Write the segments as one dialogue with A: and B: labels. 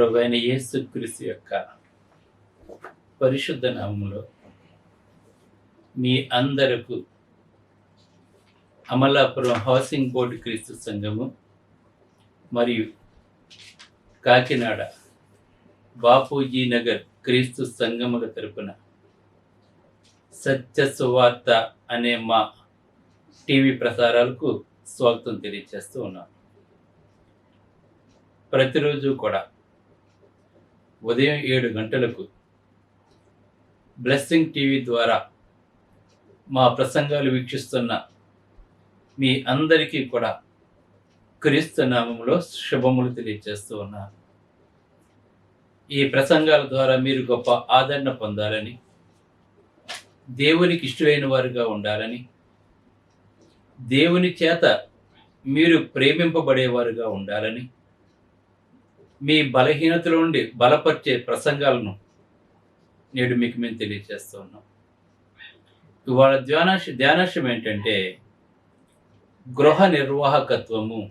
A: ప్రభువైన యేసుక్రీస్తు యొక్క పరిశుద్ధ నామములో మీ అందరకు అమలాపురం హౌసింగ్ బోర్డు క్రీస్తు సంఘము మరియు కాకినాడ బాపూజీ నగర్ క్రీస్తు సంఘముల తరపున సత్య సువార్త అనే మా టీవీ ప్రసారాలకు స్వాగతం తెలియజేస్తూ ఉన్నాం. ప్రతిరోజు కూడా ఉదయం 7 గంటలకు బ్లెస్సింగ్ టీవీ ద్వారా మా ప్రసంగాలు వీక్షిస్తున్న మీ అందరికీ కూడా క్రీస్తు నామములో శుభములు తెలియజేస్తూ ఉన్నాను. ఈ ప్రసంగాల ద్వారా మీరు గొప్ప ఆదరణ పొందాలని, దేవునికి ఇష్టమైన వారుగా ఉండాలని, దేవుని చేత మీరు ప్రేమింపబడేవారుగా ఉండాలని, మీ బలహీనతల నుండి బలపరిచే ప్రసంగాలను నేడు మీకు మేము తెలియజేస్తూ ఉన్నాం. ఇవాళ ధ్యానాంశం ఏంటంటే గృహ నిర్వాహకత్వము.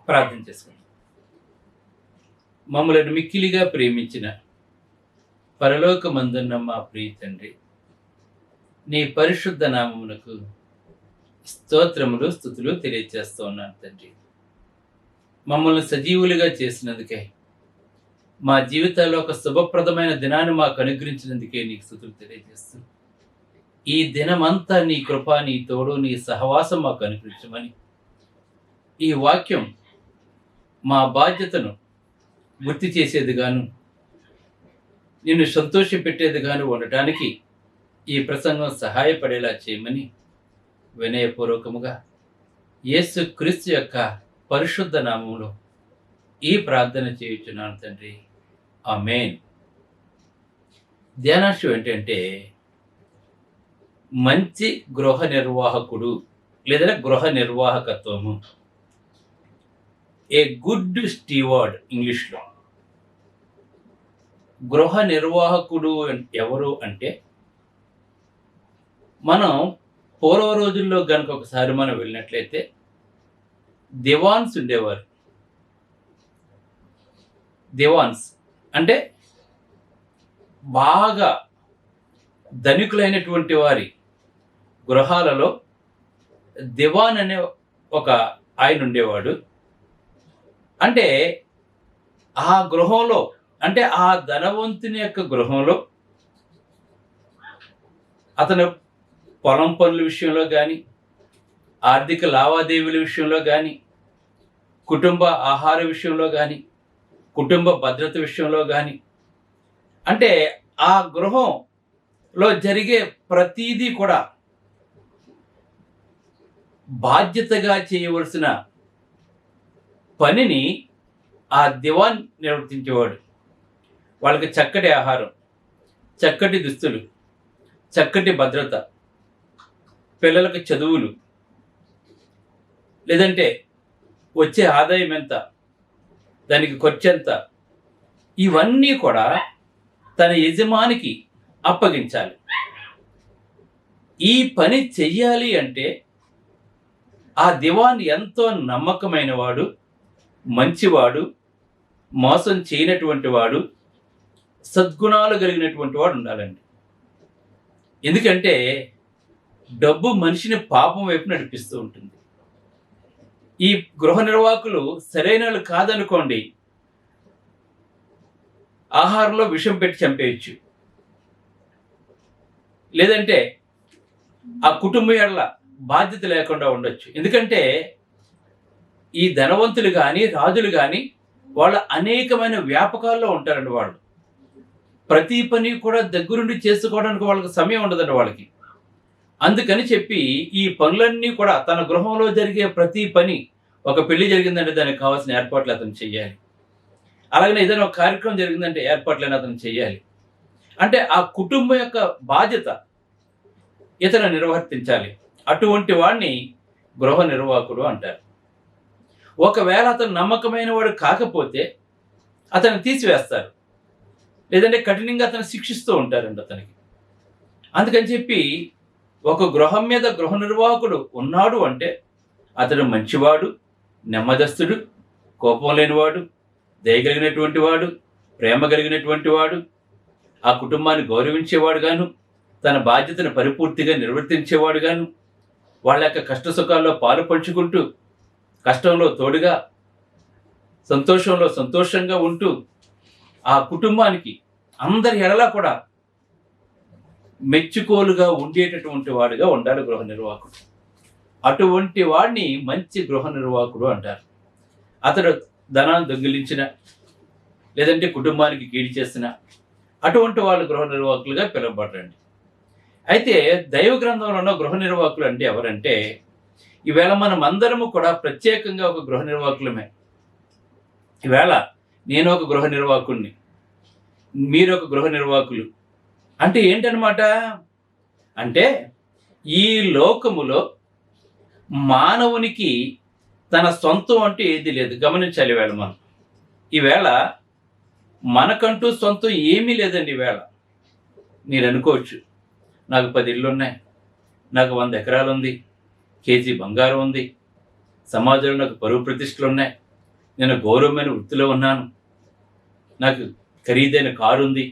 A: ప్రార్థన చేసుకుందాం. మమ్మలను మిక్కిలిగా ప్రేమించిన పరలోకమందున్న మా ప్రియ తండ్రి, నీ పరిశుద్ధ నామమునకు స్తోత్రములు స్తుతులు తెలియజేస్తూ ఉన్నాను తండ్రి. మమ్మల్ని సజీవులుగా చేసినందుకే, మా జీవితాల్లో ఒక శుభప్రదమైన దినాన్ని మాకు అనుగ్రహించినందుకే నీకు స్తుతులు తెలియజేస్తూ, ఈ దినమంతా నీ కృప, నీ తోడు, నీ సహవాసం మాకు అనుగ్రహించమని, ఈ వాక్యం మా బాధ్యతను గుర్తు చేసేదిగాను, నిన్ను సంతోషపెట్టేదిగాను ఉండటానికి ఈ ప్రసంగం సహాయపడేలా చేయమని వినయపూర్వకముగా యేసు క్రీస్తు యొక్క పరిశుద్ధ నామములో ఈ ప్రార్థన చేయుచున్నాను తండ్రి. ఆమేన్. ధ్యానాంశం ఏంటంటే మంచి గృహ నిర్వాహకుడు లేదా గృహ నిర్వాహకత్వము. ఏ గుడ్ స్టీవార్డ్ ఇంగ్లీష్లో. గృహ నిర్వాహకుడు ఎవరు అంటే, మనం పూర్వ రోజుల్లో కనుక ఒకసారి మనం వెళ్ళినట్లయితే దివాన్స్ ఉండేవారు. దివాన్స్ అంటే బాగా ధనికులైనటువంటి వారి గృహాలలో దివాన్ అనే ఒక ఆయన ఉండేవాడు. అంటే ఆ గృహంలో, అంటే ఆ ధనవంతుని యొక్క గృహంలో అతను పొలం పనుల విషయంలో కానీ, ఆర్థిక లావాదేవీల విషయంలో కానీ, కుటుంబ ఆహార విషయంలో కానీ, కుటుంబ భద్రత విషయంలో కానీ, అంటే ఆ గృహంలో జరిగే ప్రతీదీ కూడా బాధ్యతగా చేయవలసిన పనిని ఆ దివాన్ నిర్వర్తించేవాడు. వాళ్ళకి చక్కటి ఆహారం, చక్కటి దుస్తులు, చక్కటి భద్రత, పిల్లలకు చదువులు, లేదంటే వచ్చే ఆదాయం ఎంత, దానికి ఖర్చు ఎంత, ఇవన్నీ కూడా తన యజమానికి అప్పగించాలి. ఈ పని చెయ్యాలి అంటే ఆ దివాన్ ఎంతో నమ్మకమైన వాడు, మంచివాడు, మోసం చేయనటువంటి వాడు, సద్గుణాలు కలిగినటువంటి వాడు ఉండాలండి. ఎందుకంటే డబ్బు మనిషిని పాపం వైపు నడిపిస్తూ ఉంటుంది. ఈ గృహ నిర్వాహకులు సరైన వాళ్ళు కాదనుకోండి, ఆహారంలో విషం పెట్టి చంపేయచ్చు, లేదంటే ఆ కుటుంబం ఎడల బాధ్యత లేకుండా ఉండొచ్చు. ఎందుకంటే ఈ ధనవంతులు కానీ, రాజులు కానీ, వాళ్ళ అనేకమైన వ్యాపకాల్లో ఉంటారండి. వాళ్ళు ప్రతి పని కూడా దగ్గరుండి చేసుకోవడానికి వాళ్ళకి సమయం ఉండదండి వాళ్ళకి. అందుకని చెప్పి ఈ పనులన్నీ కూడా తన గృహంలో జరిగే ప్రతి పని, ఒక పెళ్లి జరిగిందంటే దానికి కావాల్సిన ఏర్పాట్లు అతను చెయ్యాలి. అలాగనే ఏదైనా ఒక కార్యక్రమం జరిగిందంటే ఏర్పాట్లైనా అతను చెయ్యాలి. అంటే ఆ కుటుంబం యొక్క బాధ్యత ఇతను నిర్వర్తించాలి. అటువంటి వాడిని గృహ నిర్వాహకుడు అంటారు. ఒకవేళ అతను నమ్మకమైన వాడు కాకపోతే అతను తీసివేస్తారు, లేదంటే కఠినంగా అతను శిక్షిస్తూ ఉంటారండి అతనికి. అందుకని చెప్పి ఒక గృహం మీద గృహ నిర్వాహకుడు ఉన్నాడు అంటే అతడు మంచివాడు, నెమ్మదస్తుడు, కోపం లేనివాడు, దయగలిగినటువంటి వాడు, ప్రేమ కలిగినటువంటి వాడు, ఆ కుటుంబాన్ని గౌరవించేవాడుగాను, తన బాధ్యతను పరిపూర్తిగా నిర్వర్తించేవాడుగాను, వాళ్ళ యొక్క కష్ట సుఖాల్లో పాలు పంచుకుంటూ, కష్టంలో తోడుగా, సంతోషంలో సంతోషంగా ఉంటూ, ఆ కుటుంబానికి అందరి ఎడలా కూడా మెచ్చుకోలుగా ఉండేటటువంటి వాడుగా ఉండాలి గృహ నిర్వాహకుడు. అటువంటి వాడిని మంచి గృహ నిర్వాహకుడు అంటారు. అతడు ధనాన్ని దొంగిలించిన, లేదంటే కుటుంబానికి కీడు చేసిన అటువంటి వాళ్ళు గృహ నిర్వాహకులుగా పిలువబడరండి. అయితే దైవ గ్రంథంలో ఉన్న గృహ నిర్వాహకులు అంటే ఎవరంటే, ఈవేళ మనం అందరము కూడా ప్రత్యేకంగా ఒక గృహ నిర్వాహకులమే. ఈవేళ నేను ఒక గృహ నిర్వాహకుడిని, మీరు ఒక గృహ నిర్వాహకులు. అంటే ఏంటనమాట? అంటే ఈ లోకములో మానవునికి తన సొంతం అంటే ఏది లేదు. గమనించాలి ఈవేళ మనం. ఈవేళ మనకంటూ సొంతం ఏమీ లేదండి. ఈవేళ మీరు అనుకోవచ్చు, నాకు 10 ఇళ్ళు ఉన్నాయి, నాకు 100 ఎకరాలు ఉంది, కేజీ బంగారం ఉంది, సమాజంలో నాకు పరువు ప్రతిష్టలు ఉన్నాయి, నేను గౌరవమైన వృత్తిలో ఉన్నాను, నాకు ఖరీదైన కారు ఉంది,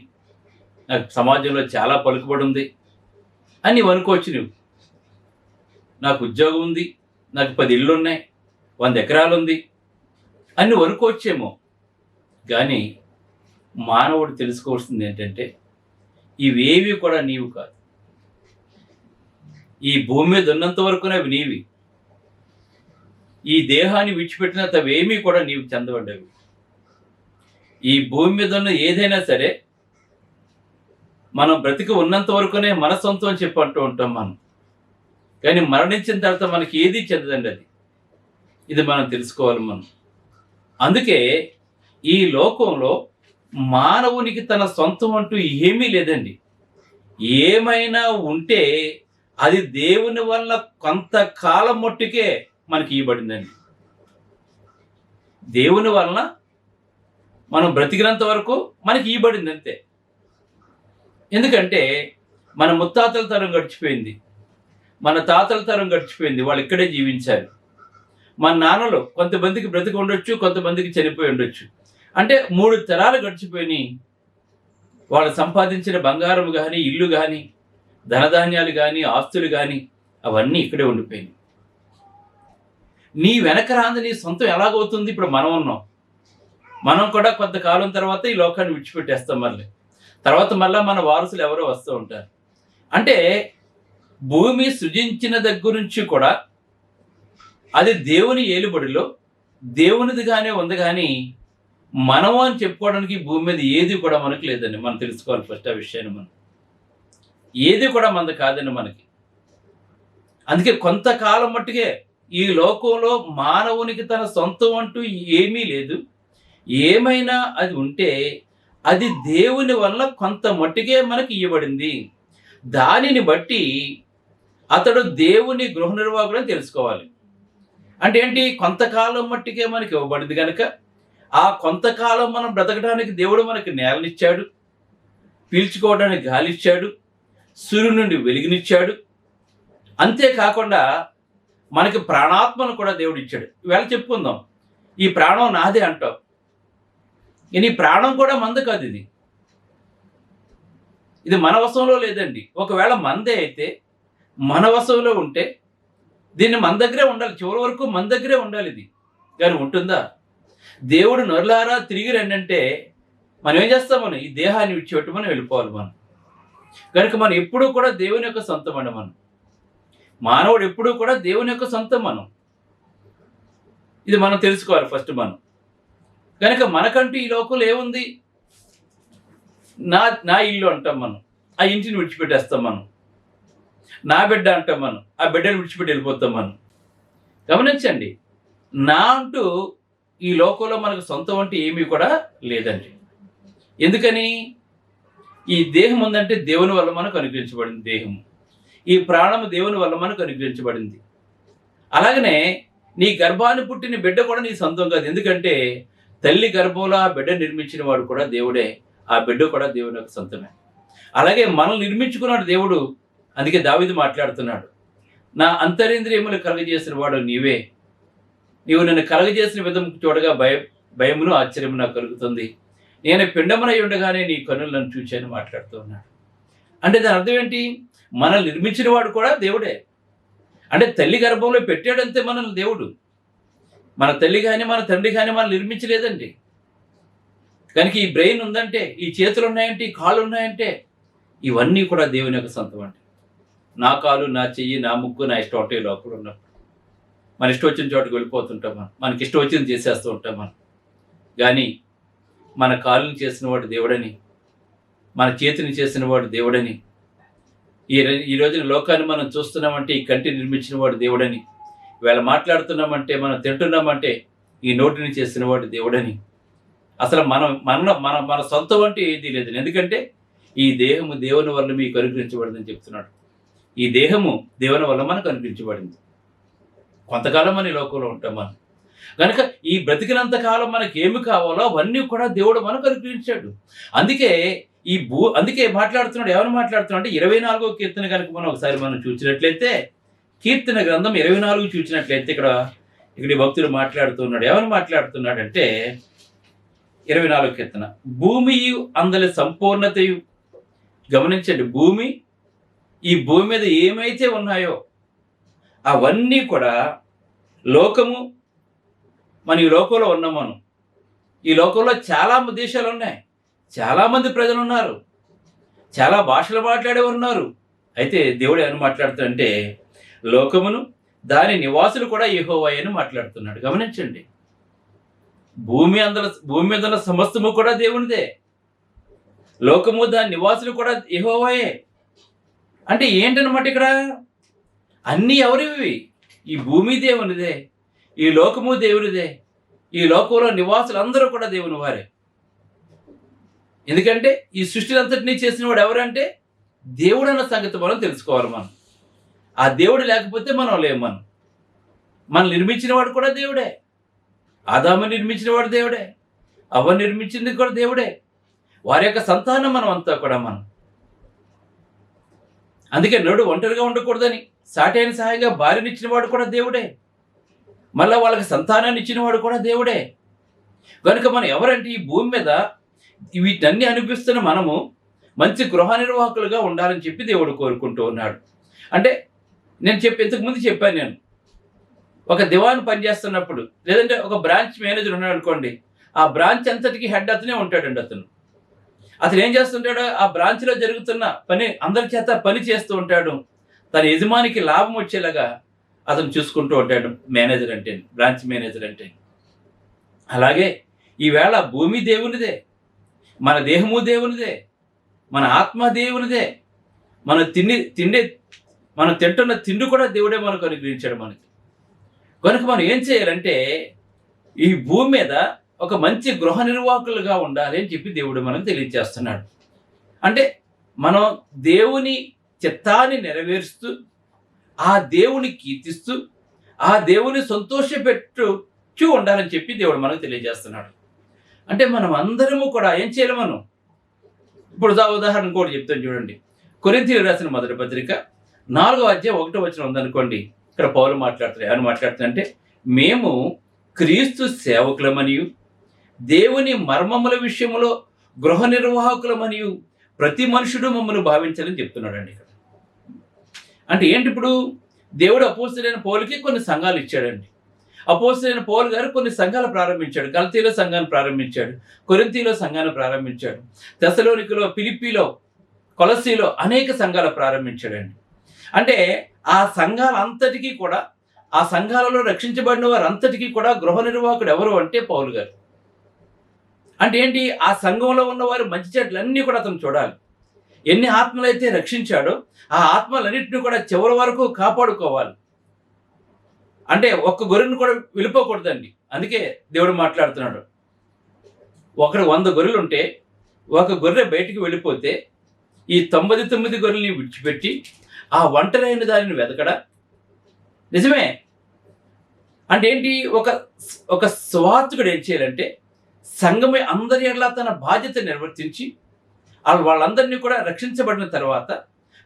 A: నాకు సమాజంలో చాలా పలుకుబడి ఉంది అని నువ్వు అనుకోవచ్చు. నువ్వు నాకు ఉద్యోగం ఉంది, నాకు 10 ఇళ్ళు ఉన్నాయి, 100 ఎకరాలు ఉంది అని నువ్వు అనుకోవచ్చేమో. కానీ మానవుడు తెలుసుకోవాల్సింది ఏంటంటే, ఇవేవి కూడా నీవు కాదు. ఈ భూమి మీద ఉన్నంత వరకునే అవి నీవి. ఈ దేహాన్ని విడిచిపెట్టినంత అవేమీ కూడా నీవు చెందబడ్డవి. ఈ భూమి మీద ఉన్న ఏదైనా సరే మనం బ్రతికి ఉన్నంత వరకునే మన సొంతం అని చెప్పి అంటూ ఉంటాం మనం. కానీ మరణించిన తర్వాత మనకి ఏదీ చెందదండి అది. ఇది మనం తెలుసుకోవాలి మనం. అందుకే ఈ లోకంలో మానవునికి తన సొంతం అంటూ ఏమీ లేదండి. ఏమైనా ఉంటే అది దేవుని వల్ల కొంతకాలం మట్టుకే మనకి ఇవ్వబడిందండి. దేవుని వలన మనం బ్రతికినంత వరకు మనకి ఇవ్వబడింది అంతే. ఎందుకంటే మన ముత్తాతల తరం గడిచిపోయింది, మన తాతల తరం గడిచిపోయింది, వాళ్ళు ఇక్కడే జీవించారు. మన నాన్నలు కొంతమందికి బ్రతికి ఉండొచ్చు, కొంతమందికి చనిపోయి ఉండొచ్చు. అంటే 3 తరాలు గడిచిపోయినాయి. వాళ్ళు సంపాదించిన బంగారం కానీ, ఇల్లు కానీ, ధనధాన్యాలు కానీ, ఆస్తులు కానీ అవన్నీ ఇక్కడే ఉండిపోయినాయి. నీ వెనక రాంది నీ సొంతం ఎలాగవుతుంది? ఇప్పుడు మనం ఉన్నాం, మనం కూడా కొంతకాలం తర్వాత ఈ లోకాన్ని విడిచిపెట్టేస్తాం. తర్వాత మళ్ళీ మన వారసులు ఎవరో వస్తూ ఉంటారు. అంటే భూమి సృజించిన దగ్గర నుంచి కూడా అది దేవుని ఏలుబడిలో దేవునిదిగానే ఉంది. కానీ మనము అని చెప్పుకోవడానికి భూమి మీద ఏది కూడా మనకు లేదండి. మనం తెలుసుకోవాలి ఫస్ట్ ఆ విషయాన్ని. మనం ఏది కూడా మనది కాదండి మనకి. అందుకే కొంతకాలం మట్టుకే ఈ లోకంలో మానవునికి తన సొంతం అంటూ ఏమీ లేదు. ఏమైనా అది ఉంటే అది దేవుని వల్ల కొంత మట్టుకే మనకి ఇవ్వబడింది. దానిని బట్టి అతడు దేవుని గృహ నిర్వాహకుడు తెలుసుకోవాలి. అంటే ఏంటి? కొంతకాలం మట్టుకే మనకి ఇవ్వబడింది కనుక ఆ కొంతకాలం మనం బ్రతకడానికి దేవుడు మనకి నేలనిచ్చాడు, పీల్చుకోవడానికి గాలి ఇచ్చాడు, సూర్యుడి నుండి వెలుగునిచ్చాడు. అంతేకాకుండా మనకి ప్రాణాత్మను కూడా దేవుడు ఇచ్చాడు. ఇవాళ చెప్పుకుందాం, ఈ ప్రాణం నాదే అంటావు, ఈ ప్రాణం కూడా మంది కాదు. ఇది మన వశంలో లేదండి. ఒకవేళ మందే అయితే, మన వశంలో ఉంటే దీన్ని మన దగ్గరే ఉండాలి, చివరి వరకు మన దగ్గరే ఉండాలి. ఇది కానీ ఉంటుందా? దేవుడు నొరలారా తిరిగి రండి అంటే మనం ఏం చేస్తాం? మనం ఈ దేహాన్ని విడిచిపెట్టి మనం వెళ్ళిపోవాలి. మనం కనుక మనం ఎప్పుడూ కూడా దేవుని యొక్క సొంతం అండి. మనం మానవుడు ఎప్పుడూ కూడా దేవుని యొక్క సొంతం. మనం ఇది మనం తెలుసుకోవాలి ఫస్ట్. మనం కనుక మనకంటూ ఈ లోకంలో ఏముంది? నా ఇల్లు అంటాం మనం, ఆ ఇంటిని విడిచిపెట్టేస్తాం. మనం నా బిడ్డ అంటాం, మనం ఆ బిడ్డను విడిచిపెట్టి వెళ్ళిపోతాం. మనం గమనించండి, నా అంటూ ఈ లోకంలో మనకు సొంతం అంటే ఏమీ కూడా లేదండి. ఎందుకని? ఈ దేహం ఉందంటే దేవుని వల్ల మనకు అనుగ్రహించబడింది దేహము. ఈ ప్రాణము దేవుని వల్ల మనకు అనుగ్రహించబడింది. అలాగనే నీ గర్భాన్ని పుట్టిన బిడ్డ కూడా నీ సొంతం కాదు. ఎందుకంటే తల్లి గర్భంలో ఆ బిడ్డ నిర్మించిన వాడు కూడా దేవుడే, ఆ బిడ్డ కూడా దేవుని యొక్క సొంతమే. అలాగే మనల్ని నిర్మించుకున్నాడు దేవుడు. అందుకే దావీదు మాట్లాడుతున్నాడు, నా అంతరింద్రియములు కలుగజేసిన వాడు నీవే, నీవు నన్ను కలగజేసిన విధం చూడగా భయమును ఆశ్చర్యము నాకు కలుగుతుంది. నేను పిండమునై ఉండగానే నీ కన్నులు నన్ను చూచాను మాట్లాడుతూ ఉన్నాడు. అంటే దాని అర్థం ఏంటి? మనల్ని నిర్మించిన వాడు కూడా దేవుడే. అంటే తల్లి గర్భంలో పెట్టాడంతే మనల్ని దేవుడు. మన తల్లి కానీ మన తండ్రి కానీ మనల్ని నిర్మించలేదండి. కనుక ఈ బ్రెయిన్ ఉందంటే, ఈ చేతులు ఉన్నాయంటే, ఈ కాళ్ళు ఉన్నాయంటే ఇవన్నీ కూడా దేవుని యొక్క సొంతం అండి. నా కాలు, నా చెయ్యి, నా ముక్కు, నా ఇష్టం ఒకటే లోపల ఉన్నప్పుడు మన ఇష్టం వచ్చిన చోటుకు వెళ్ళిపోతుంటాం. మనకి ఇష్టం వచ్చింది చేసేస్తూ ఉంటాం మనం. కానీ మన కాలుని చేసిన వాడు దేవుడని, మన చేతిని చేసిన వాడు దేవుడని, ఈ రోజున లోకాన్ని మనం చూస్తున్నామంటే ఈ కంటి నిర్మించిన వాడు దేవుడని, ఇవాళ మాట్లాడుతున్నామంటే, మనం తింటున్నామంటే ఈ నోటిని చేసిన వాడు దేవుడని, అసలు మన సొంతం అంటే ఏది లేదు. ఎందుకంటే ఈ దేహము దేవుని వల్ల మీకు అనుగ్రహించబడిందని చెప్తున్నాడు. ఈ దేహము దేవుని వల్ల మనకు అనుగ్రహించబడింది. కొంతకాలం మన ఈ లోకంలో ఉంటాం మనం. కనుక ఈ బ్రతికినంత కాలం మనకి ఏమి కావాలో అవన్నీ కూడా దేవుడు మనకు అనుగ్రహించాడు. అందుకే మాట్లాడుతున్నాడు. ఎవరు మాట్లాడుతున్నాడు అంటే 24వ కీర్తన కనుక మనం ఒకసారి చూసినట్లయితే, కీర్తన గ్రంథం 24 చూసినట్లయితే ఇక్కడ ఈ భక్తుడు మాట్లాడుతున్నాడు. ఎవరు మాట్లాడుతున్నాడంటే 24వ కీర్తన, భూమియు అందలి సంపూర్ణతయు. గమనించండి, ఈ భూమి మీద ఏమైతే ఉన్నాయో అవన్నీ కూడా లోకము. మన ఈ లోకంలో ఉన్నాం. మనం ఈ లోకంలో చాలా దేశాలు ఉన్నాయి, చాలామంది ప్రజలు ఉన్నారు, చాలా భాషలు మాట్లాడేవారు ఉన్నారు. అయితే దేవుడు ఏమని మాట్లాడుతాడంటే లోకమును దాని నివాసులు కూడా యెహోవాయే అని మాట్లాడుతున్నాడు. గమనించండి, భూమి మీద ఉన్న సమస్తము కూడా దేవునిదే, లోకము దాని నివాసులు కూడా యెహోవాయే. అంటే ఏంటనమాట ఇక్కడ? అన్నీ ఎవరివి? ఈ భూమి దేవునిదే, ఈ లోకము దేవునిదే, ఈ లోకంలో నివాసులు అందరూ కూడా దేవుని వారే. ఎందుకంటే ఈ సృష్టినంతటినీ చేసిన వాడు ఎవరంటే దేవుడు అన్న సంగతి మనం తెలుసుకోవాలి. ఆ దేవుడు లేకపోతే మనం లేము. మనం నిర్మించిన వాడు కూడా దేవుడే, ఆదాము నిర్మించిన వాడు దేవుడే, అవ్వ నిర్మించింది కూడా దేవుడే, వారి యొక్క సంతానం మనం అంతా కూడా అందుకే నరుడు ఒంటరిగా ఉండకూడదని సాటైన సహాయంగా భార్యనిచ్చిన వాడు కూడా దేవుడే, మళ్ళీ వాళ్ళకి సంతానాన్ని ఇచ్చిన వాడు కూడా దేవుడే. కనుక మనం ఎవరంటే ఈ భూమి మీద వీటన్ని అనిపిస్తున్న మనము మంచి గృహ నిర్వాహకులుగా ఉండాలని చెప్పి దేవుడు కోరుకుంటూ ఉన్నాడు. అంటే ఇంతకుముందు చెప్పాను, నేను ఒక దివాన్ పనిచేస్తున్నప్పుడు, లేదంటే ఒక బ్రాంచ్ మేనేజర్ ఉన్నాడు అనుకోండి, ఆ బ్రాంచ్ అంతటికి హెడ్ అతనే ఉంటాడండి. అతను ఏం చేస్తుంటాడు? ఆ బ్రాంచ్లో జరుగుతున్న పని అందరి చేత పని చేస్తూ ఉంటాడు. తన యజమానికి లాభం వచ్చేలాగా అతను చూసుకుంటూ ఉంటాడు మేనేజర్ అంటే, బ్రాంచ్ మేనేజర్ అంటే. అలాగే ఈవేళ భూమి దేవునిదే, మన దేహము దేవునిదే, మన ఆత్మ దేవునిదే, మనం తింటున్న తిండి కూడా దేవుడే మనకు అనుగ్రహించాడు మనకి. కనుక మనం ఏం చేయాలంటే ఈ భూమి మీద ఒక మంచి గృహ నిర్వాహకులుగా ఉండాలి అని చెప్పి దేవుడు మనకు తెలియజేస్తున్నాడు. అంటే మనం దేవుని చిత్తాన్ని నెరవేరుస్తూ, ఆ దేవుని కీర్తిస్తూ, ఆ దేవుని సంతోషపెట్టుచూ ఉండాలని చెప్పి దేవుడు మనకు తెలియజేస్తున్నాడు. అంటే మనం అందరము కూడా ఏం చేయాలి? ఇప్పుడు ఉదాహరణ కూడా చెప్తాను చూడండి. కొరింథీయులకు రాసిన మొదటి పత్రిక 4వ అధ్యాయం 1వ వచనం ఉందనుకోండి. ఇక్కడ పౌలు మాట్లాడుతారు. ఏమని మాట్లాడుతారంటే, మేము క్రీస్తు సేవకులమనియు దేవుని మర్మముల విషయంలో గృహ నిర్వాహకులమనియు ప్రతి మనుషుడు మమ్మల్ని భావించాలని చెప్తున్నాడండి ఇక్కడ. అంటే ఏంటి? ఇప్పుడు దేవుడు అపోస్తలుడైన పౌలుకి కొన్ని సంఘాలు ఇచ్చాడండి. అపోస్తలుడైన పౌలు గారు కొన్ని సంఘాలు ప్రారంభించాడు. గలతీలో సంఘాన్ని ప్రారంభించాడు, కొరింథీలో సంఘాన్ని ప్రారంభించాడు, తెస్సలోనికలో, ఫిలిప్పీలో, కొలస్సీలో అనేక సంఘాలు ప్రారంభించాడండి. అంటే ఆ సంఘాలంతటికీ కూడా, ఆ సంఘాలలో రక్షించబడిన వారంతటికీ కూడా గృహ నిర్వాహకుడు ఎవరు అంటే పౌలు గారు. అంటే ఏంటి? ఆ సంఘంలో ఉన్నవారు మంచి చెడ్లన్నీ కూడా అతను చూడాలి. ఎన్ని ఆత్మలైతే రక్షించాడో ఆ ఆత్మలన్నింటినీ కూడా చివరి వరకు కాపాడుకోవాలి. అంటే ఒక్క గొర్రెను కూడా వెళ్ళిపోకూడదండి. అందుకే దేవుడు మాట్లాడుతున్నాడు, 100 గొర్రెలు ఉంటే ఒక గొర్రె బయటికి వెళ్ళిపోతే ఈ 99 గొర్రెల్ని విడిచిపెట్టి ఆ ఒంటరైన దానిని వెతకడా? నిజమే. అంటే ఏంటి? ఒక స్వార్థకుడు ఏం చేయాలంటే సంఘమే అందరి ఎడల తన బాధ్యత నిర్వర్తించి వాళ్ళందరినీ కూడా రక్షించబడిన తర్వాత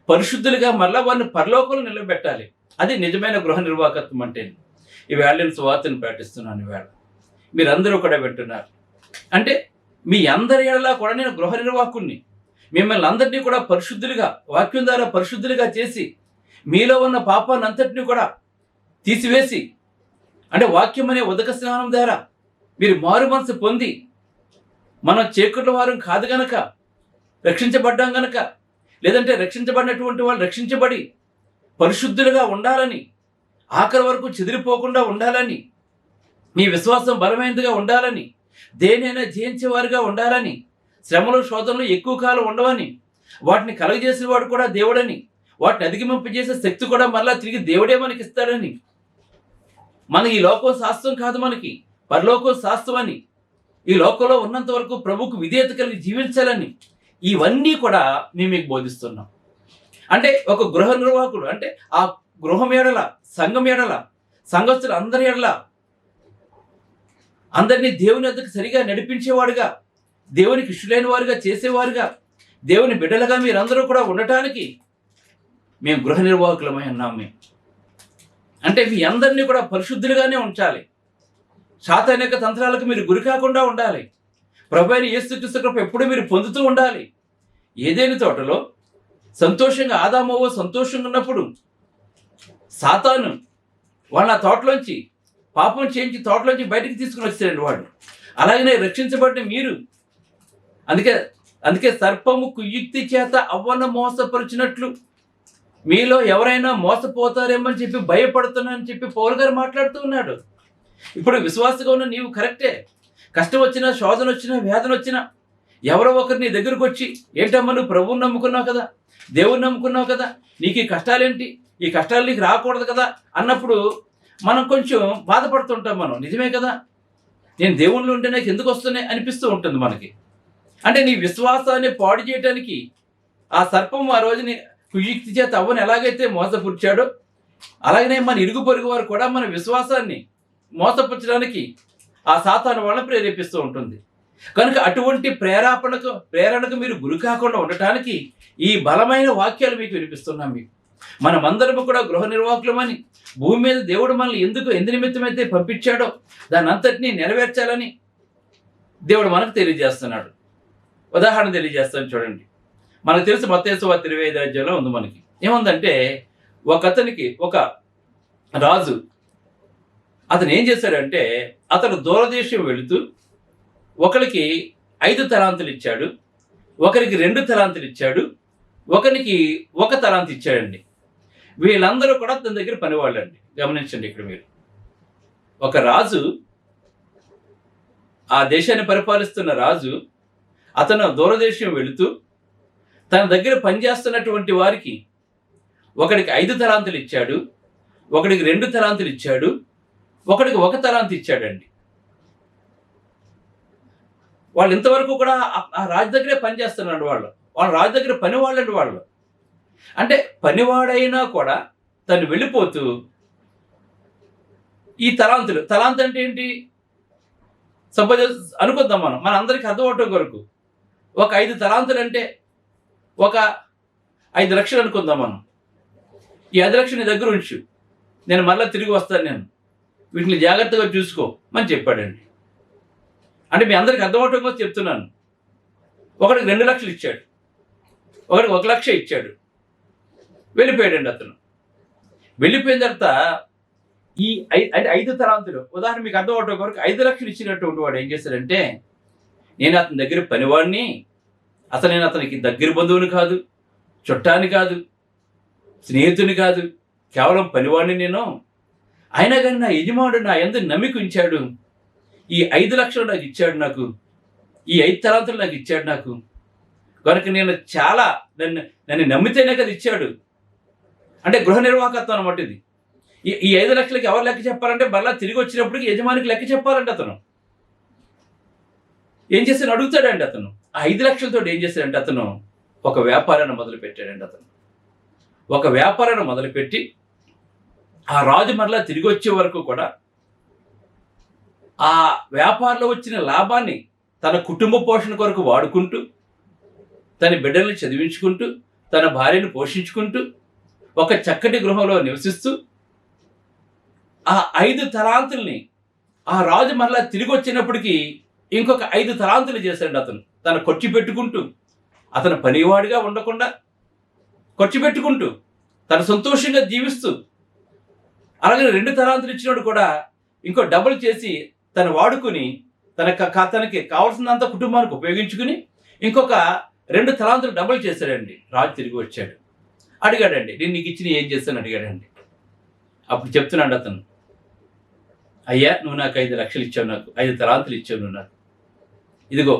A: పరిశుద్ధులుగా మళ్ళా వారిని పరలోకంలో నిలబెట్టాలి. అది నిజమైన గృహ నిర్వాహకత్వం అంటే. ఈవేళ నేను సువార్తను ప్రకటిస్తున్నాను. ఈవేళ మీరందరూ కూడా వింటున్నారు. అంటే మీ అందరి ఎడలా కూడా నేను గృహ నిర్వాహకుణ్ణి. మిమ్మల్ని అందరినీ కూడా పరిశుద్ధులుగా, వాక్యం ద్వారా పరిశుద్ధులుగా చేసి మీలో ఉన్న పాపాన్ని అంతటినీ కూడా తీసివేసి, అంటే వాక్యం అనే ఉదక స్నానం ద్వారా మీరు మారు మనసు పొంది, మనం చీకట్ల వారం కాదు గనక, రక్షించబడ్డాం గనక, లేదంటే రక్షించబడినటువంటి వాళ్ళు రక్షించబడి పరిశుద్ధులుగా ఉండాలని, ఆఖరి వరకు చెదిరిపోకుండా ఉండాలని, మీ విశ్వాసం బలమైనదిగా ఉండాలని, దేనైనా జయించేవారుగా ఉండాలని, శ్రమలు శోధనలు ఎక్కువ కాలం ఉండవని, వాటిని కలుగజేసిన వాడు కూడా దేవుడని, వాటిని అధిగమింపజేసే శక్తి కూడా మరలా తిరిగి దేవుడే మనకి ఇస్తాడని, మన ఈ లోకం శాస్త్రం కాదు, మనకి పరలోకం శాస్త్రం అని, ఈ లోకంలో ఉన్నంత వరకు ప్రభుకు విధేయత కలిగి జీవించాలని, ఇవన్నీ కూడా మేము మీకు బోధిస్తున్నాం. అంటే ఒక గృహ నిర్వాహకుడు అంటే ఆ గృహం ఎడల, సంఘం ఎడల, సంఘస్థులు అందరి ఎడల అందరినీ దేవుని వద్దకు సరిగా నడిపించేవాడుగా, దేవునికి ఇష్టలైన వారుగా చేసేవారుగా, దేవుని బిడ్డలుగా మీరందరూ కూడా ఉండటానికి మేము గృహ నిర్వాహకులమై ఉన్నాం. మేము అంటే మీ అందరినీ కూడా పరిశుద్ధులుగానే ఉంచాలి. సాతాను యొక్క తంత్రాలకు మీరు గురి కాకుండా ఉండాలి. ప్రభువైన యేసుక్రీస్తు కృప ఎప్పుడు మీరు పొందుతూ ఉండాలి. ఏదైనా తోటలో సంతోషంగా ఆదామవ్వ సంతోషంగా ఉన్నప్పుడు సాతాను వాళ్ళ తోటలోంచి పాపం చేయించి తోటలోంచి బయటికి తీసుకుని వచ్చాడండి వాడు. అలాగనే రక్షించబడిన మీరు అందుకే సర్పము కుయుక్తి చేత అవ్వను మోసపరిచినట్లు మీలో ఎవరైనా మోసపోతారేమని చెప్పి భయపడుతున్నానని చెప్పి పౌలు గారు మాట్లాడుతూ ఉన్నాడు. ఇప్పుడు విశ్వాసంగా ఉన్న నీవు కరెక్టే. కష్టం వచ్చినా, శోధన వచ్చినా, వేదన వచ్చినా ఎవరో ఒకరు నీ దగ్గరకు వచ్చి, ఏంటమ్మా నువ్వు ప్రభువుని నమ్ముకున్నావు కదా, దేవుని నమ్ముకున్నావు కదా, నీకు ఈ కష్టాలేంటి, ఈ కష్టాలు నీకు రాకూడదు కదా అన్నప్పుడు మనం కొంచెం బాధపడుతుంటాం. మనం నిజమే కదా, నేను దేవుళ్ళు ఉంటే నాకు ఎందుకు వస్తున్నాయి అనిపిస్తూ ఉంటుంది మనకి. అంటే నీ విశ్వాసాన్ని పాడు చేయడానికి ఆ సర్పం ఆ రోజుని కుయుక్తి చేత అవ్వని ఎలాగైతే మోసపుచ్చాడో, అలాగనే మన ఇరుగు పొరుగు వారు కూడా మన విశ్వాసాన్ని మోసపుచ్చడానికి ఆ సాతాను వాళ్ళని ప్రేరేపిస్తూ ఉంటుంది. కనుక అటువంటి ప్రేరణకు మీరు గురి కాకుండా ఉండటానికి ఈ బలమైన వాక్యాలు మీకు వినిపిస్తున్నాం. మీకు మనమందరము కూడా గృహ నిర్వాహకులమని, భూమి మీద దేవుడు మనల్ని ఎందు నిమిత్తమైతే పంపించాడో దాని అంతటినీ నెరవేర్చాలని దేవుడు మనకు తెలియజేస్తున్నాడు. ఉదాహరణ తెలియజేస్తాను చూడండి. మనకు తెలుసు మత్తయి సువార్త 25వ అధ్యాయంలో ఉంది. మనకి ఏముందంటే, ఒక రాజు అతను ఏం చేశాడంటే, అతను దూరదేశం వెళుతూ ఒకరికి 5 తలాంతులు ఇచ్చాడు, ఒకరికి 2 తలాంతులు ఇచ్చాడు, ఒకరికి 1 తలాంతు ఇచ్చాడండి. వీళ్ళందరూ కూడా తన దగ్గర పనివాళ్ళండి. గమనించండి ఇక్కడ మీరు. ఒక రాజు, ఆ దేశాన్ని పరిపాలిస్తున్న రాజు, అతను దూరదేశం వెళుతూ తన దగ్గర పనిచేస్తున్నటువంటి వారికి ఒకడికి 5 తలాంతులు ఇచ్చాడు, ఒకడికి 2 తలాంతులు ఇచ్చాడు, ఒకడికి 1 తలాంతు ఇచ్చాడండి. వాళ్ళు ఇంతవరకు కూడా ఆ రాజు దగ్గరే పనిచేస్తున్నాడు. వాళ్ళ రాజు దగ్గర పనివాళ్ళండి వాళ్ళు. అంటే పనివాడైనా కూడా తను వెళ్ళిపోతూ ఈ తలాంతు అంటే ఏంటి, సపోజ్ అనుకుందాం మన అందరికీ అర్థం అవటం కొరకు, ఒక 5 తలాంతులు అంటే ఒక 5 లక్షలు అనుకుందాం మనం. ఈ 5 లక్షలు నీ దగ్గర ఉంచు, నేను మళ్ళీ తిరిగి వస్తాను, నేను వీటిని జాగ్రత్తగా చూసుకో అని చెప్పాడండి. అంటే మీ అందరికి అర్థమవటం కోసం చెప్తున్నాను. ఒకడికి 2 లక్షలు ఇచ్చాడు, ఒకడికి 1 లక్ష ఇచ్చాడు, వెళ్ళిపోయాడండి అతను. వెళ్ళిపోయిన తర్వాత ఈ 5 తలాంతులు, ఉదాహరణ మీకు అర్థం అవటం కొరకు 5 లక్షలు ఇచ్చినటువంటి వాడు ఏం చేశాడంటే, నేను అతని దగ్గర పనివాడిని, అసలు నేను అతనికి దగ్గర బంధువుని కాదు, చుట్టాన్ని కాదు, స్నేహితుని కాదు, కేవలం పనివాడిని నేను. అయినా కానీ నా యజమానుడు నా యందు నమ్మిక ఉంచాడు, ఈ 5 లక్షలు నాకు ఇచ్చాడు, నాకు ఈ 5 తలాంతులు నాకు ఇచ్చాడు నాకు. కనుక నేను చాలా నన్ను నమ్మితేనే కదా ఇచ్చాడు. అంటే గృహ నిర్వాహకత్వం అనమాట ఇది. ఈ 5 లక్షలకి ఎవరు లెక్క చెప్పాలంటే మరలా తిరిగి వచ్చినప్పటికి యజమానికి లెక్క చెప్పాలంటే అతను ఏం చేశాను అడుగుతాడండి. అతను ఆ 5 లక్షలతో ఏం చేశాడంటే అతను ఒక వ్యాపారాన్ని మొదలుపెట్టాడండి. అతను ఒక వ్యాపారాన్ని మొదలుపెట్టి ఆ రాజు మరలా తిరిగి వచ్చే వరకు కూడా ఆ వ్యాపారంలో వచ్చిన లాభాన్ని తన కుటుంబ పోషణ కొరకు వాడుకుంటూ, తన బిడ్డల్ని చదివించుకుంటూ, తన భార్యను పోషించుకుంటూ, ఒక చక్కటి గృహంలో నివసిస్తూ ఆ 5 తలాంతుల్ని ఆ రాజు మరలా తిరిగి వచ్చినప్పటికీ ఇంకొక 5 తలాంతులు చేశాడు అతను. తను ఖర్చు పెట్టుకుంటూ, అతను పనివాడిగా ఉండకుండా ఖర్చు పెట్టుకుంటూ, తను సంతోషంగా జీవిస్తూ, అలాగే 2 తలాంతులు ఇచ్చినోడు కూడా ఇంకో డబుల్ చేసి తను వాడుకుని తనకి కావాల్సినంత కుటుంబానికి ఉపయోగించుకుని ఇంకొక 2 తలాంతులు డబుల్ చేశాడండి. రాజు తిరిగి వచ్చాడు. అడిగాడండి, నేను నీకు ఇచ్చిన ఏం చేస్తాను అడిగాడండి. అప్పుడు చెప్తున్నాడు అతను, అయ్యా నువ్వు నాకు 5 లక్షలు ఇచ్చావు, నాకు 5 తలాంతులు ఇచ్చావు నువ్వు నాకు. ఇదిగో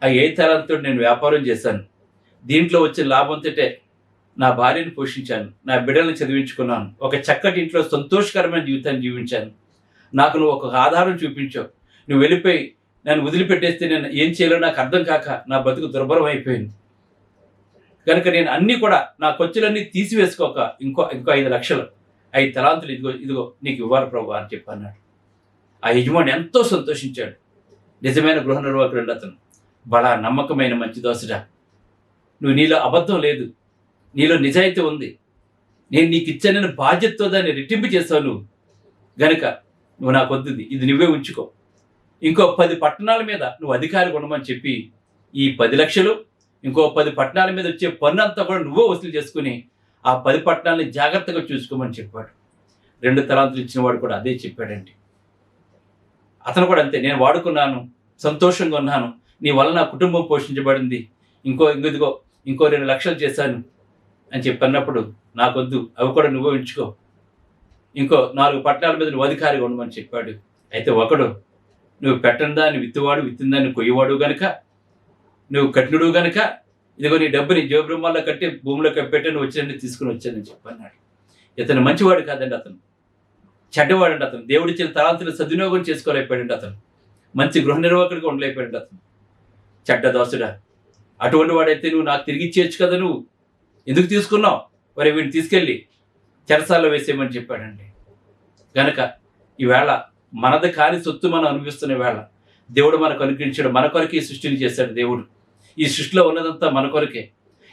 A: ఆ 5 తలాంతులు నేను వ్యాపారం చేశాను. దీంట్లో వచ్చిన లాభంతోటే నా భార్యను పోషించాను, నా బిడ్డలను చదివించుకున్నాను, ఒక చక్కటి ఇంట్లో సంతోషకరమైన జీవితాన్ని జీవించాను. నాకు నువ్వు ఒక ఆధారం చూపించావు. నువ్వు వెళ్ళిపోయి నన్ను వదిలిపెట్టేస్తే నేను ఏం చేయాలో నాకు అర్థం కాక నా బతుకు దుర్భరం అయిపోయింది. కనుక నేను అన్నీ కూడా నా ఖర్చులన్నీ తీసివేసుకోక ఇంకో 5 లక్షలు 5 తలాంతులు ఇదిగో నీకు ఇవ్వాలి ప్రభు అని చెప్పి అన్నాడు. ఆ యజమాని ఎంతో సంతోషించాడు. నిజమైన గృహ నిర్వాహకుడు అతను. బడా నమ్మకమైన మంచి దోసడా, నీలో అబద్ధం లేదు, నీలో నిజాయితీ ఉంది, నేను నీకు ఇచ్చానని బాధ్యతతో దాన్ని రెట్టింపు చేస్తావు నువ్వు, గనుక నువ్వు నాకు వద్దు, ఇది నువ్వే ఉంచుకో, ఇంకో 10 పట్టణాల మీద నువ్వు అధికారిగా ఉండమని చెప్పి ఈ 10 లక్షలు ఇంకో 10 పట్టణాల మీద వచ్చే పన్ను అంతా కూడా నువ్వే వసూలు చేసుకుని ఆ 10 పట్టణాలని జాగ్రత్తగా చూసుకోమని చెప్పాడు. 2 తలాంతులు ఇచ్చిన వాడు కూడా అదే చెప్పాడండి. అతను కూడా అంతే, నేను వాడుకున్నాను, సంతోషంగా ఉన్నాను, నీ వల్ల నా కుటుంబం పోషించబడింది, ఇదిగో ఇంకో 2 లక్షలు చేశాను అని చెప్పన్నప్పుడు నాకొద్దు, అవి కూడా నువ్వే ఉంచుకో, ఇంకో 4 పట్టణాల మీద నువ్వు అధికారిగా ఉండమని చెప్పాడు. అయితే ఒకడు, నువ్వు పెట్టని దాన్ని విత్తువాడు, విత్తిన దాన్ని కొయ్యవాడు గనుక, నువ్వు కఠినుడు గనుక ఇదిగో నీ డబ్బుని జోబ్రహ్మల్లో కట్టి భూమిలో కప్పెట్టి నువ్వు వచ్చినట్టు తీసుకుని వచ్చానని చెప్పన్నాడు. ఇతను మంచివాడు కాదండి, అతను చెడ్డవాడండి. అతను దేవుడిచ్చిన తలాంతులు సద్వినియోగం చేసుకోలేకపోయాడండి. అతను మంచి గృహ నిర్వాహకుడిగా ఉండలేకపోయాడు. అతను చెడ్డ దోసుడా, అటువంటి వాడైతే నువ్వు నాకు తిరిగి ఇచ్చేయచ్చు కదా, నువ్వు ఎందుకు తీసుకున్నావు, మరి వీడిని తీసుకెళ్ళి చెరసాల్లో వేసేయమని చెప్పాడండి. గనక ఈవేళ మనది కాని సొత్తు మనం అనిపిస్తున్న వేళ దేవుడు మనకు అనుగ్రహించాడు. మన కొరకే ఈ సృష్టిని చేశాడు దేవుడు. ఈ సృష్టిలో ఉన్నదంతా మన కొరకే.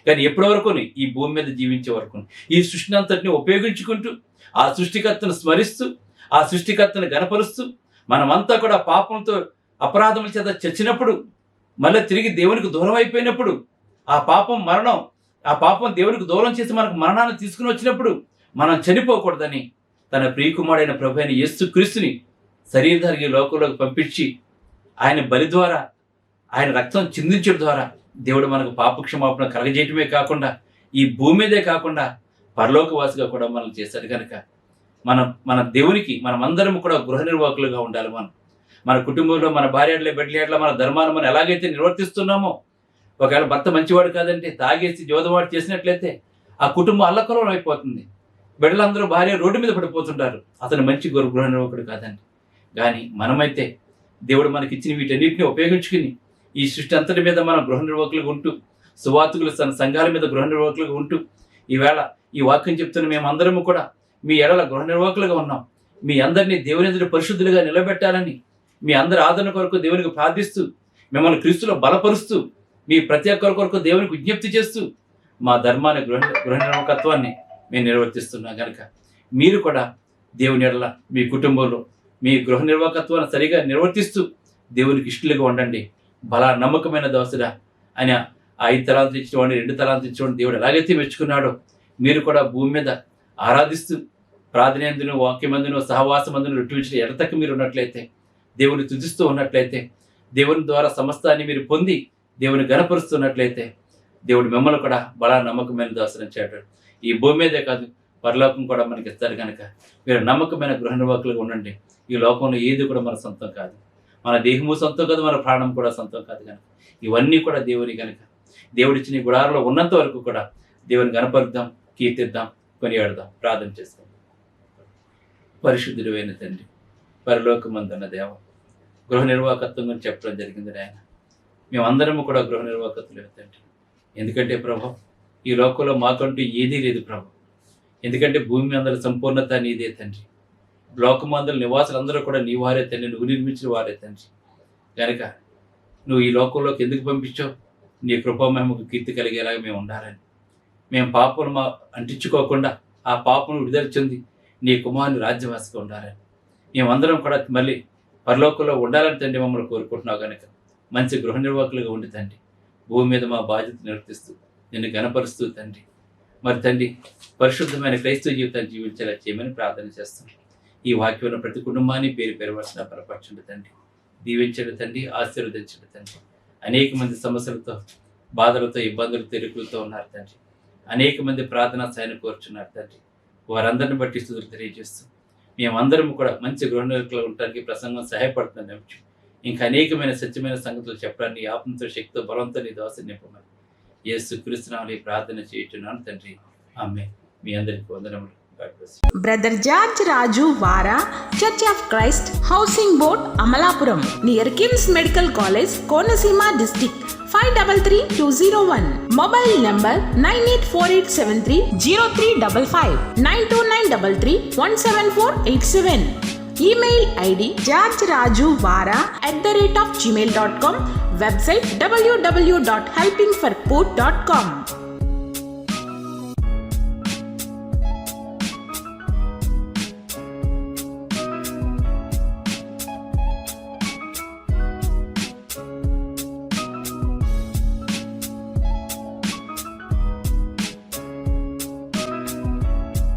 A: కానీ ఎప్పటి వరకుని ఈ భూమి మీద జీవించే వరకు ఈ సృష్టిని అంతటిని ఉపయోగించుకుంటూ ఆ సృష్టికర్తను స్మరిస్తూ ఆ సృష్టికర్తను గణపరుస్తూ మనమంతా కూడా పాపంతో అపరాధముల చేత చచ్చినప్పుడు, మళ్ళీ తిరిగి దేవునికి దూరం అయిపోయినప్పుడు, ఆ పాపం దేవునికి దూరం చేసి మనకు మరణాన్ని తీసుకుని వచ్చినప్పుడు మనం చనిపోకూడదని తన ప్రియకుమారుడైన ప్రభు అయిన యేసుక్రీస్తుని శరీరధారికి లోకంలోకి పంపించి ఆయన బలి ద్వారా, ఆయన రక్తం చిందించడం ద్వారా దేవుడు మనకు పాపక్షమాపణ కలగజేయటమే కాకుండా ఈ భూమి మీదే కాకుండా పరలోకవాసిగా కూడా మనం చేశాడు. కనుక మన దేవునికి మనమందరం కూడా గృహ నిర్వాహకులుగా ఉండాలి. మన కుటుంబంలో మన భార్యలే బిడ్డలేట్ల మన ధర్మాన్ని మనం ఎలాగైతే నిర్వర్తిస్తున్నామో, ఒకవేళ భర్త మంచివాడు కాదంటే తాగేసి జోదవాడు చేసినట్లయితే ఆ కుటుంబం అల్లకలం అయిపోతుంది. బిడ్డలందరూ భార్య రోడ్డు మీద పడిపోతుంటారు. అతను మంచి గృహ నిర్వాహకుడు కాదండి. కానీ మనమైతే దేవుడు మనకి ఇచ్చిన వీటన్నిటిని ఉపయోగించుకుని ఈ సృష్టి అంతటి మీద మనం గృహ నిర్వాహకులుగా ఉంటూ, సువార్తికుల సంఘాల మీద గృహ నిర్వాహకులుగా ఉంటూ, ఈవేళ ఈ వాక్యం చెప్తున్న మేమందరము కూడా మీ ఎడల గృహ నిర్వాహకులుగా ఉన్నాం. మీ అందరినీ దేవుని ఎదుట పరిశుద్ధులుగా నిలబెట్టాలని మీ అందరి ఆదరణ కొరకు దేవునికి ప్రార్థిస్తూ, మిమ్మల్ని క్రీస్తులో బలపరుస్తూ, మీ ప్రతి ఒక్కరి కొరకు దేవునికి విజ్ఞప్తి చేస్తూ మా ధర్మాన్ని గృహ నిర్వాహకత్వాన్ని మేము నిర్వర్తిస్తున్నాం. కనుక మీరు కూడా దేవుని ఎడల మీ కుటుంబంలో మీ గృహ నిర్వాహకత్వాన్ని సరిగా నిర్వర్తిస్తూ దేవునికి ఇష్టలుగా ఉండండి. బలా నమ్మకమైన దోసడా ఆయన 5 తలాంతులు ఇచ్చేవాడిని 2 తలాంతులు ఇచ్చేవాడిని దేవుడు ఎలాగైతే మెచ్చుకున్నాడో మీరు కూడా భూమి మీద ఆరాధిస్తూ ప్రార్థనేందును వాక్యమందును సహవాసమందును రుట్టించిన ఎడతకు మీరు ఉన్నట్లయితే, దేవుని తుదిస్తూ ఉన్నట్లయితే, దేవుని ద్వారా సమస్తాన్ని మీరు పొంది దేవుని గణపరుస్తున్నట్లయితే దేవుడు మిమ్మల్ని కూడా బలా నమ్మకమైన దోసనం చేయడం ఈ భూమి మీదే కాదు పరలోకం కూడా మనకి ఇస్తారు. కనుక మీరు నమ్మకమైన గృహ నిర్వాహకులుగా ఉండండి. ఈ లోకంలో ఏది కూడా మన సొంతం కాదు, మన దేహము సొంతం కాదు, మన ప్రాణం కూడా సొంతం కాదు. కనుక ఇవన్నీ కూడా దేవుని. కనుక దేవుడిచ్చిన ఈ గుడారంలో ఉన్నంత వరకు కూడా దేవుని గణపరుద్దాం, కీర్తిద్దాం, కొనియాడదాం. ప్రార్థన చేస్తాం. పరిశుద్ధుడు అయిన తండ్రి, పరలోకమందున్న దేవ, గృహ నిర్వాహకత్వం గురించి చెప్పడం జరిగింది ఆయన. మేమందరము కూడా గృహ నిర్వాహకత్తులు తండ్రి. ఎందుకంటే ప్రభు ఈ లోకంలో మాకంటూ ఏదీ లేదు ప్రభు. ఎందుకంటే భూమి అందరి సంపూర్ణత నీదే తండ్రి. లోకమందుల నివాసులందరూ కూడా నీ వారే తండ్రి, నువ్వు నిర్మించిన వారే తండ్రి. కనుక నువ్వు ఈ లోకంలోకి ఎందుకు పంపించావు? నీ కృపామహిమకు కీర్తి కలిగేలాగా మేము ఉండాలని, మేము పాపను అంటించుకోకుండా ఆ పాపను విడుదల చెంది నీ కుమారుని రాజ్యవాసిగా ఉండాలని, మేమందరం కూడా మళ్ళీ పరలోకంలో ఉండాలని తండ్రి మమ్మల్ని కోరుకుంటున్నావు కనుక మంచి గృహ నిర్వాహకులుగా ఉండి తండ్రి భూమి మీద మా బాధ్యత నిర్వర్తిస్తూ నిన్ను గణపరుస్తూ తండ్రి మరి తండ్రి పరిశుద్ధమైన క్రైస్తవ జీవితాన్ని జీవించేలా చేయమని ప్రార్థన చేస్తాం. ఈ వాక్యంలో ప్రతి కుటుంబాన్ని పేరు పెరవలసిన బలపరచండి తండ్రి, దీవించండి తండ్రి, ఆశీర్వదించండి తండ్రి. అనేక మంది సమస్యలతో, బాధలతో, ఇబ్బందులతో, ఇరుకులతో ఉన్నారు తండ్రి. అనేక మంది ప్రార్థనా సాయాన్ని కోరుచున్నారు తండ్రి. వారందరిని బట్టి స్తుతులు తెలియజేస్తూ మేమందరం కూడా మంచి గృహ నిర్వాహకులుగా ఉండడానికి ప్రసంగం సహాయపడుతుంది. ఇంకా అనేకమైన సత్యమైన సంగతులు చెప్పడానికి ఆత్మతో, శక్తితో, బలంతో నీ దోస నింపమని యేసు క్రీస్తు నామములో ప్రార్థన చేయుచున్నాను తండ్రి. ఆమేన్. మీ అందరికీ వందనములు.
B: బ్రదర్ జార్జ్ రాజు వారా, church of Christ, housing board, Amalapuram, near KIMS medical college, Konaseema district, 533201. Mobile number 9848730355, 929331747. Email ID georgerajuvara@gmail.com. Website www.helpingforpoor.com.